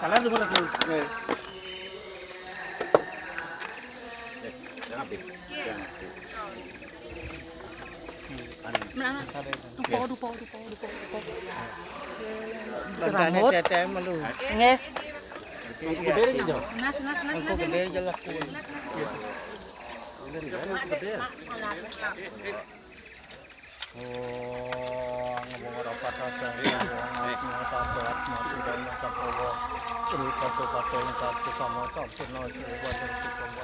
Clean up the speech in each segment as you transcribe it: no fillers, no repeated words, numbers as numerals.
Kalian semua tuh. Dupo. Bantane teteh melu. Nggih. Gede iki jo. Nas. Gede jelas ku. Oh, ngomong ora patah ya. Ngomong masih dan macam apa. Ini kata-kata yang satu sama campurna juga dan sama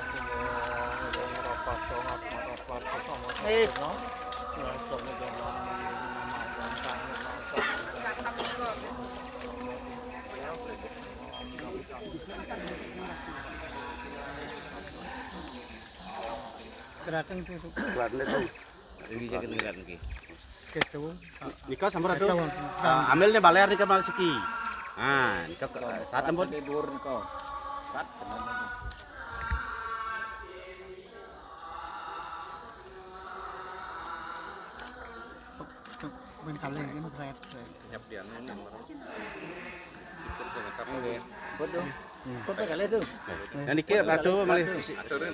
ora patah apa sama campurna. Ya, sama dengan gerakan itu. Gerakan itu. Ini jadi gerakan ki. Gitu. Nikah sama ratu. Ambilnya baler nikah mal siki. Ah, nikah saat tempun tidur nikah. Saat benar. Kalian ini berat. Siap dia ini. Bodoh. Kota kalian tuh. Yang dikira ratu malih. Aturan.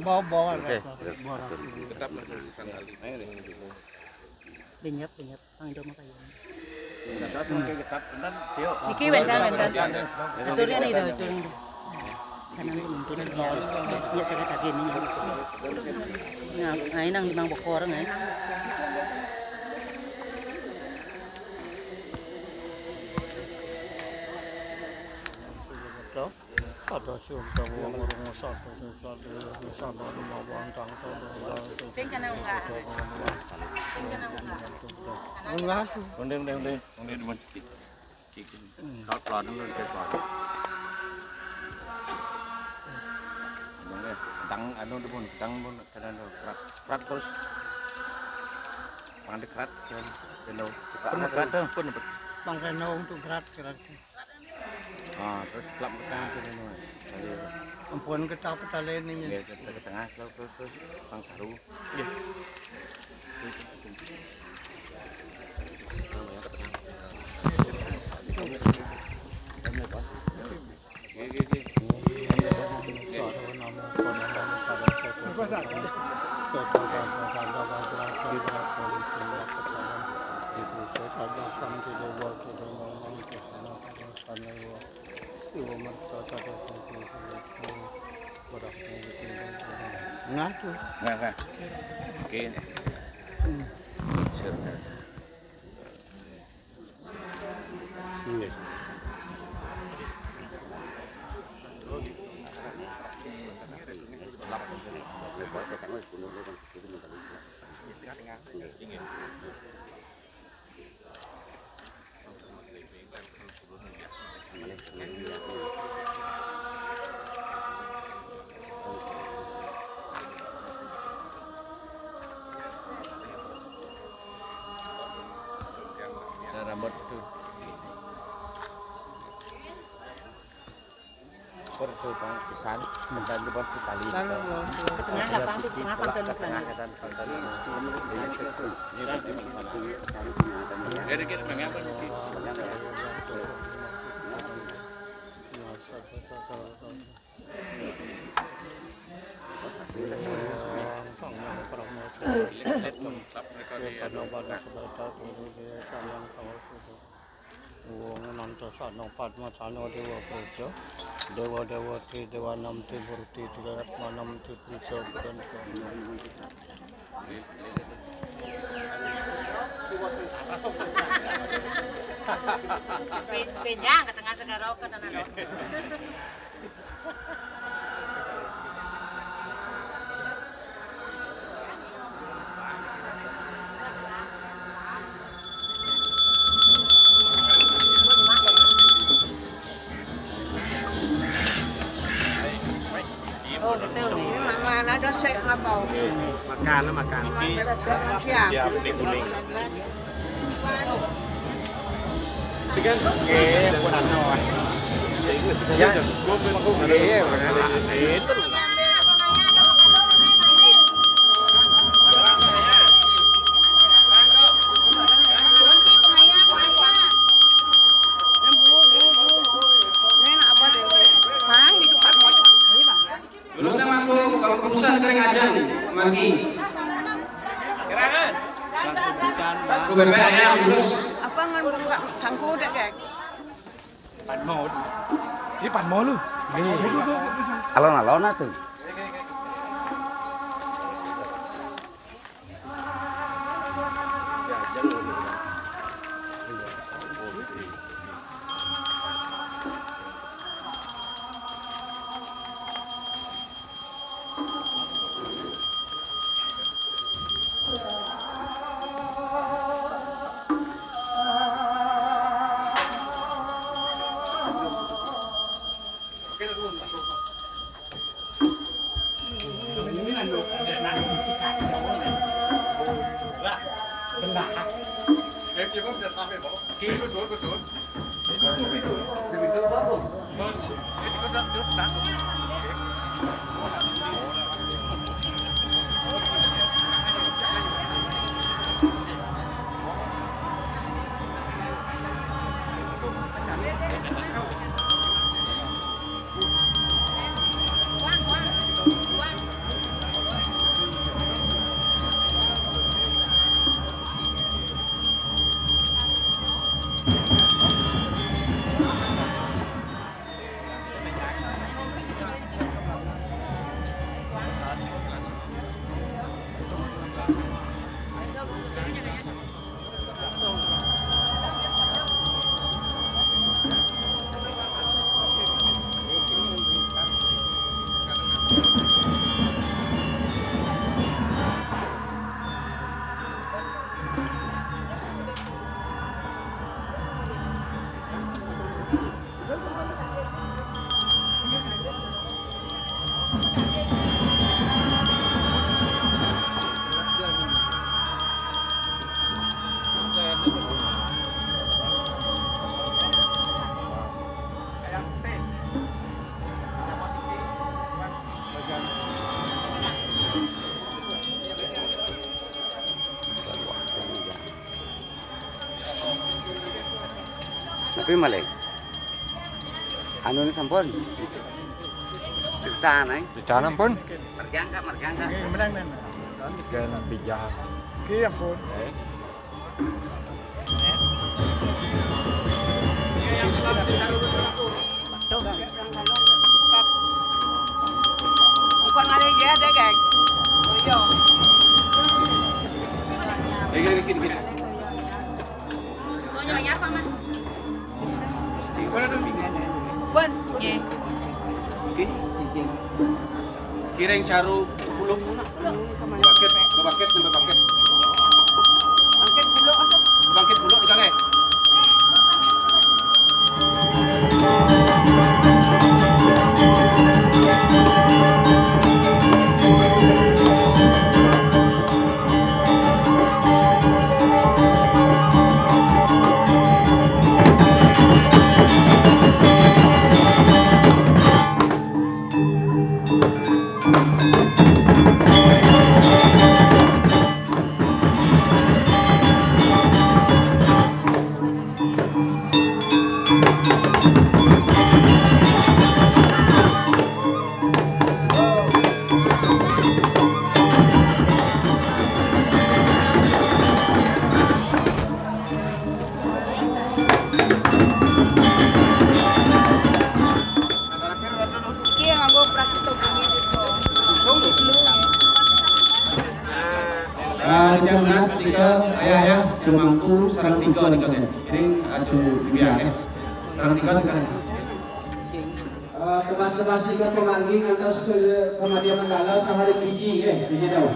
Bawa. Tetap kali. Dinyap. Ang do makayo. Tetap tetap dan tio. Iki wendan. Aturnya nih itu. Kanan muntunan dia. Dia sakit lagi nih. Nah, nang limang bokor ngai. Ada siapa orang satu sana mawang tangkal. Sing kana unggah. Unggah. Undeng demen sedikit. Kalau dulu keluar. Tang anu demun, tang pun kadang kerat terus. Pangan kerat kan. Kerat pun bangkai naung tu kerat. Terus kelap tangan tu ni. Ampuan kita petalen ni. Ya, ke tengah terus bang saru. Ya. Ngatu. Nggak. Oke. Ini. Rambut itu perlu pesan dan di bawah sekali Tengah lapang tu, tengah pantai tengah dan pantai ini kita mengapa ni Dewa Tri Dewa Nam Tri Murti Tirat Manam Tri Puja dan Penyang ke tengah sekarang ke tanah. Oh, betul. Ini mana ada sek ngabau. Makan. Siap di kuning. Lurusnya mampu, kalau keputusan sering aja, magi. Aku bebek ayam lurus. Apa ngan sangku dek dek. Ini pan mau lu. Alon-alon tuh. Tapi malah anu ini sampun cerita nih Bicara pun. merjangka Menang men. Kan bijak. Ki ampun. Bukan malah ya dek dek. Yo. Gini. Nyonya apa man? Mana tuh? Bun, ye. Kireng caru pulung. Paket, nambah paket. Angkat dulu atau? Paket pulung dikale. Jam 11 ketika ayah bermangku sarang tiga ini ada biar sarang tiga kan Temas-temas tiga pemanggih ngantos ke Kemadian Mandala sama di Fiji ya, Fiji tahu.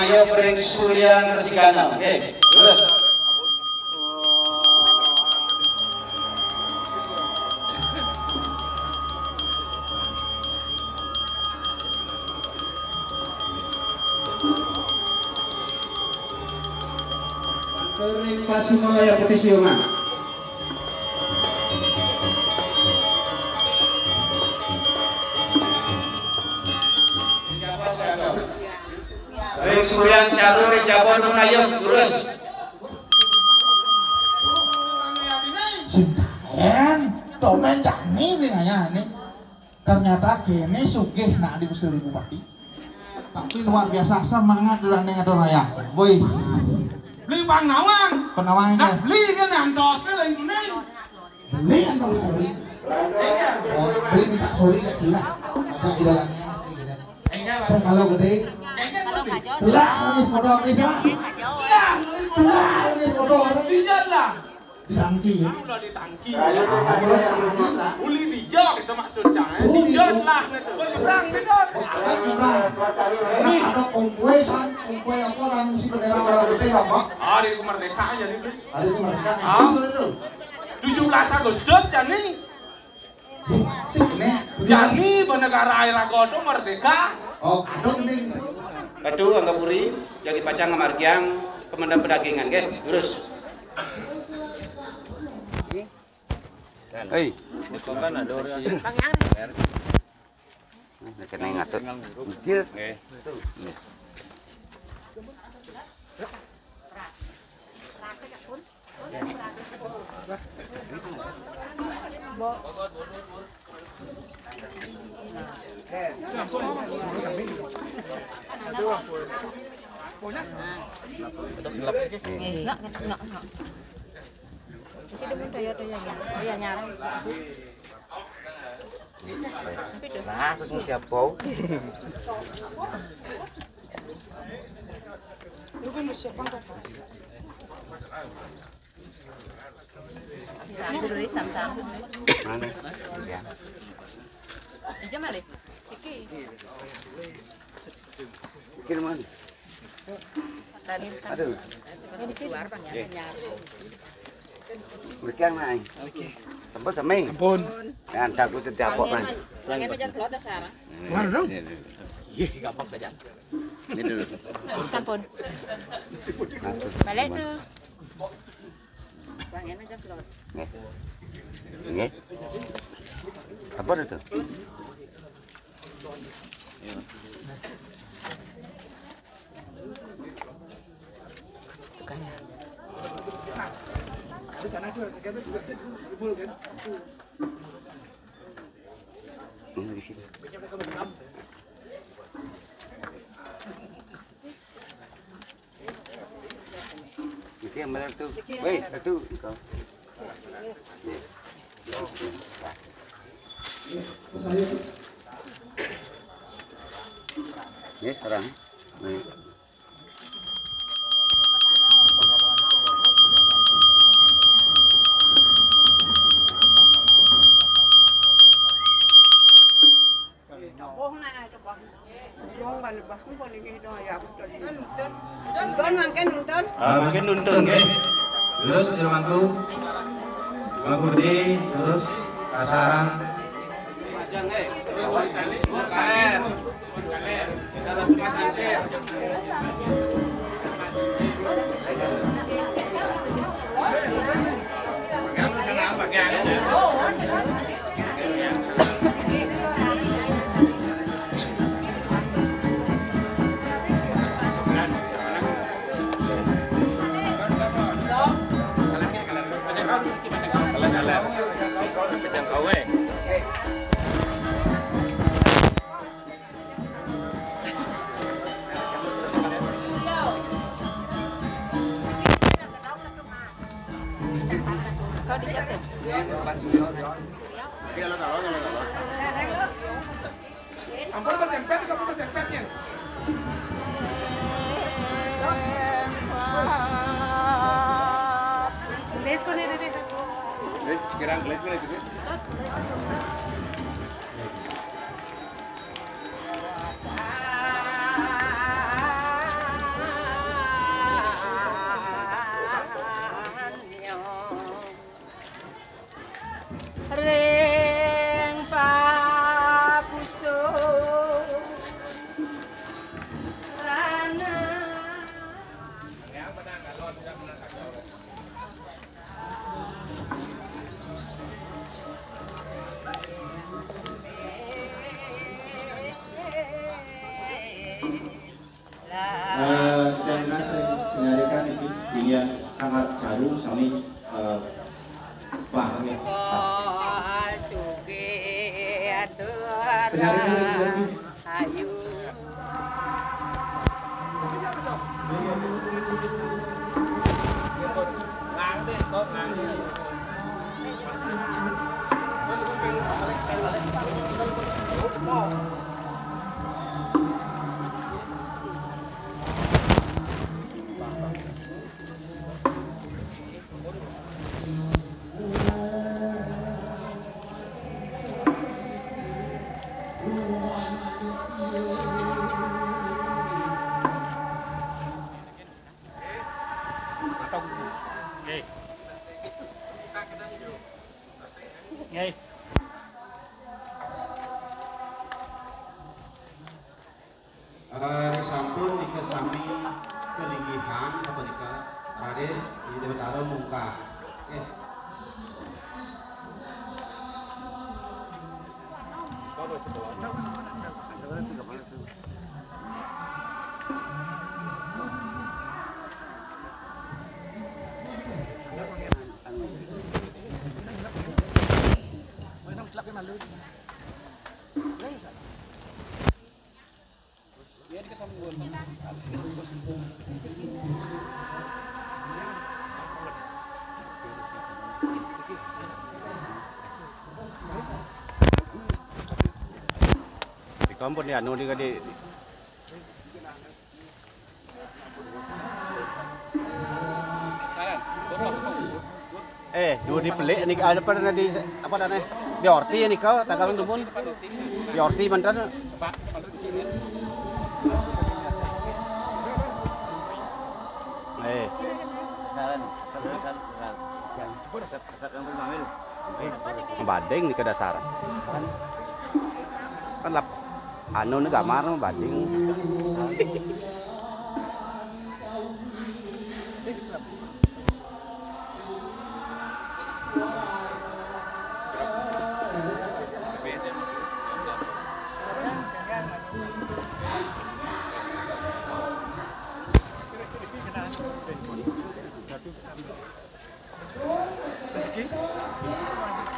ayo bering Surya Kersigana. Oke, terus. Bering Pasimaya Putih Siungan. Bering Surya Caruri Jabon Nayung terus. Sinten, tomen jani nih. Ternyata kene sugih nak di Gusti Bupati. Tapi luar biasa semangat durane ngador raya. Boy. Beli Bang Nawang. Penawang nah, beli kan antosnya lain kuning. Beli antos suri. Oh, beli minta suri ke gila. Ada idolanya masih gila. Saya kalau gede. Lah, ini foto ini sih. Lah, ini foto ini lah. Ditangki ya? Ditangki. Boleh ditangki lah. Uli bijak itu maksudnya. Bijak lah. Nyebrang, bijak. Nyebrang. Nah, ada kumpul san. Kumpul apa orang mesti bendera merah putih apa? Hari kemerdekaan jadi itu. Hari kemerdekaan. Ah, itu. 17 Agustus jadi. Jadi bernegara air agodo merdeka. Oh, aduh nih. Aduh, Angga Puri, jadi pacang ngamargiang, Kementerian Perdagangan, ke? Terus. Hei, Kan ada orang yang kena ngatur. Mungkin. Enggak. Jadi demen toyo nyala. Nah, terus siapa? Sam. Mana? Ya. Ija male. Kira mana? Tadi Aduh. ini keluar Bang ya nyala. Berikan naik. Sampun sami. Sampun. Kan takut setiap apa. Lagi baca keluar dah Sarah. Mana dong? Ih, gampang saja. Ini dulu. Sampun. Balik tu. Bang ya baca keluar. Nggih. Nggih. Apa itu? Ini di sini. Itu yang benar tuh. Woi, satu kau. Ini sekarang. Mungkin nuntun ke? Terus Jermanku, Bang Kurdi, terus Kasaran. Majang ke? KR. Kita ada Mas Nasir. Kau dicatat. Ampun pas sempet, kamu pas sempetnya. Lihat kau ni. Sekarang lihat gitu. ring papuso rana dan saya menyarikan ini dia sangat jauh sami paham ya. Ayu sampun dikesami kelinggihan sapunika raris di Dewatara muka. Kampung ni anu ni kadi. Dua di pelik ni ada pada di apa dah ni? Di orti ni kau tak kalau tumpun. Di orti mantan. Bading ni kedasaran. Kan lap anu ni gamar bading.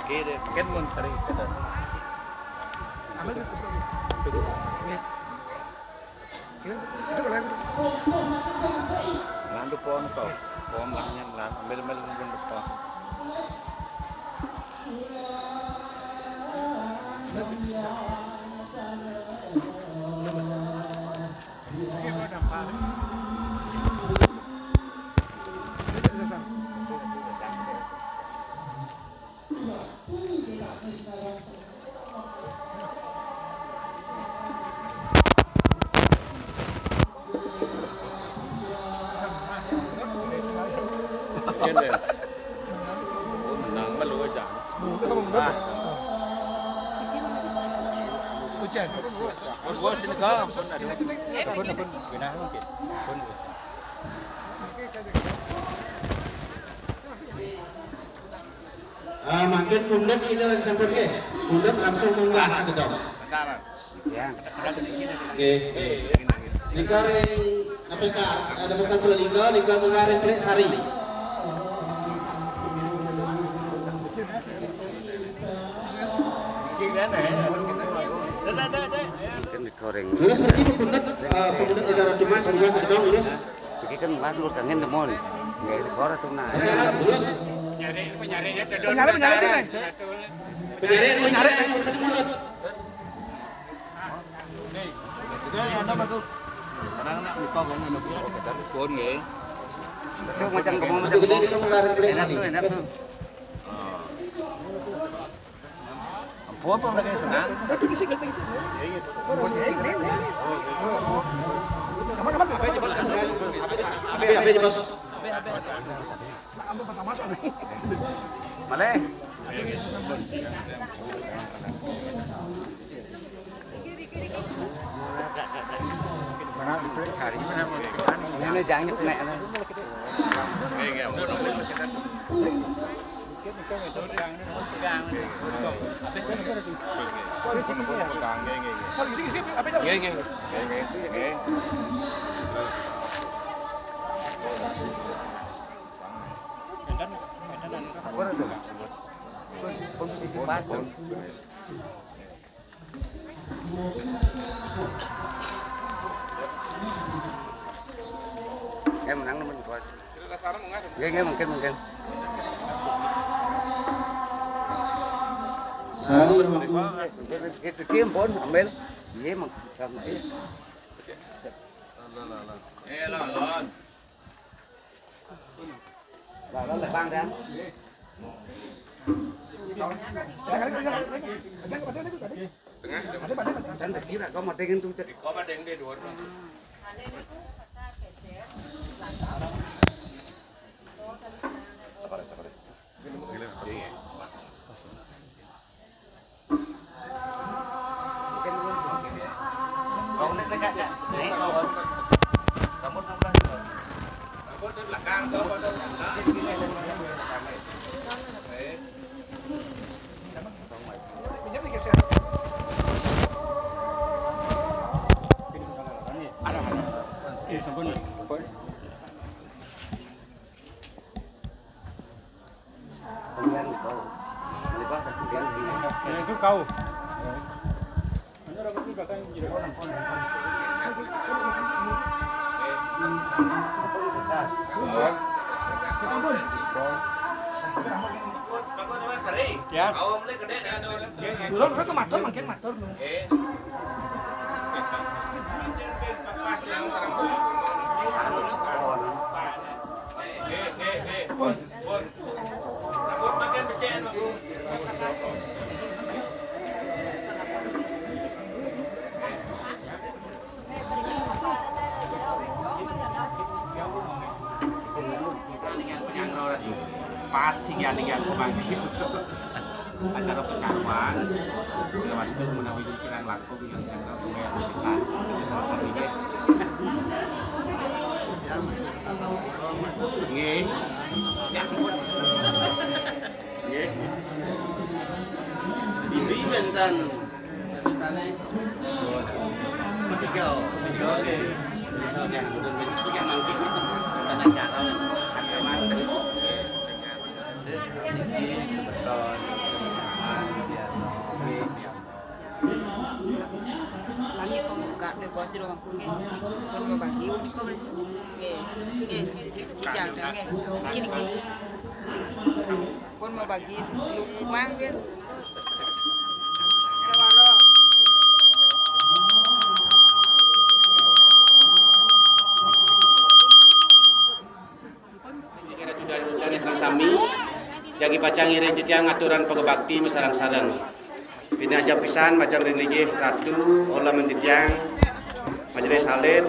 Kira kan mun sering kita. Landu pohon kau, pohon lahnya lah, ambil pun depan. Menang malu aja. Hujan. Gua sini kau. Pun binah mungkin. Pun. Makin pundet kita lagi sampai ke. Pundet langsung munggah gitu dong. Ya. Oke. Lingkaring napesta ada bukan pula lingkar mengaring pelek sari. Lulus seperti itu pundet negara Dumas juga dong lulus. Jadi kan lalu kangen demon. Ya itu orang tuh nah. Lulus. Penyari satu mulut. Macam kamu Itu gede itu mengaring pelek sari. Apa mereka senang? Apa aja bos? Malay. Ini jangan nyepnek. Em menang mình kuas. Mungkin. Kita kirim pun ambil. Iya mak sama ini. Lon. Là bang ra. Dan kira kau mau dengan tu cek. Có mà đừng để đuổi. Kau nak dekat tak? Naik kau. Kamu nak belah. Kamu di belakang kau pada Itu kau. Ya. Kau boleh gede dah ada. Belum ke masuk makin matur. Pas yang sarang pun. Pun. Rambut macam becen aku. Pas hingga sebagai acara percawan termasuk itu menawi pikiran laku yang jangka lumayan besar itu salah satunya nggih ini benten ketiga oke misalnya yang nanti dan acara sama Langit pembuka di bawah jeruk aku nge, pun berbagi unik kau beli hijau dah nge, kini pun berbagi lukman kan, cawaro. Dari sami, jagi pacang iring jejang aturan pengebakti mesarang-sarang. Ini aja pisan macam religi ratu olah mendijang majelis salid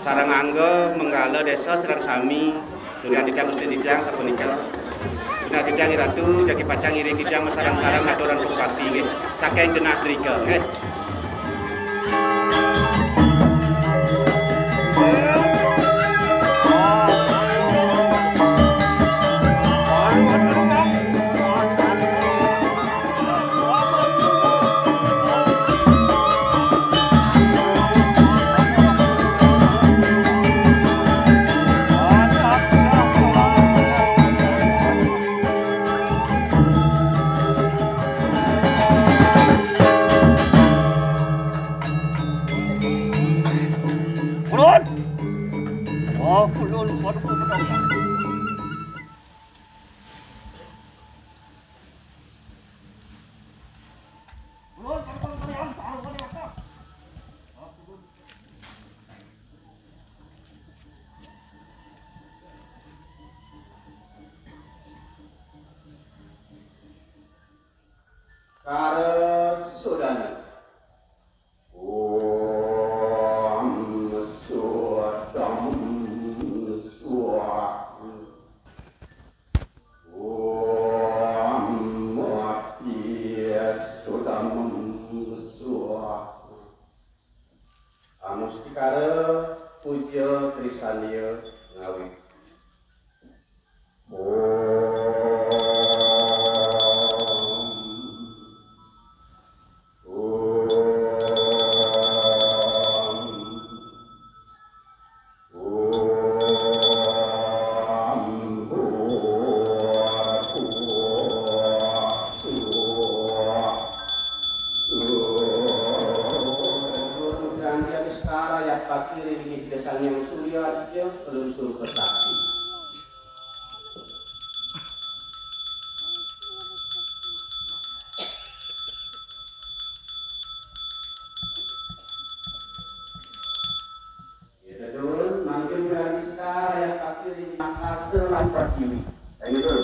sarang angga menggala desa serang sami dunia dijang mesti dijang sapunika. Ini jejang ratu jagi pacang iring jejang mesarang-sarang aturan pengebakti saking genah trika. kaki ring maka selan pertiwi. Kayak gitu.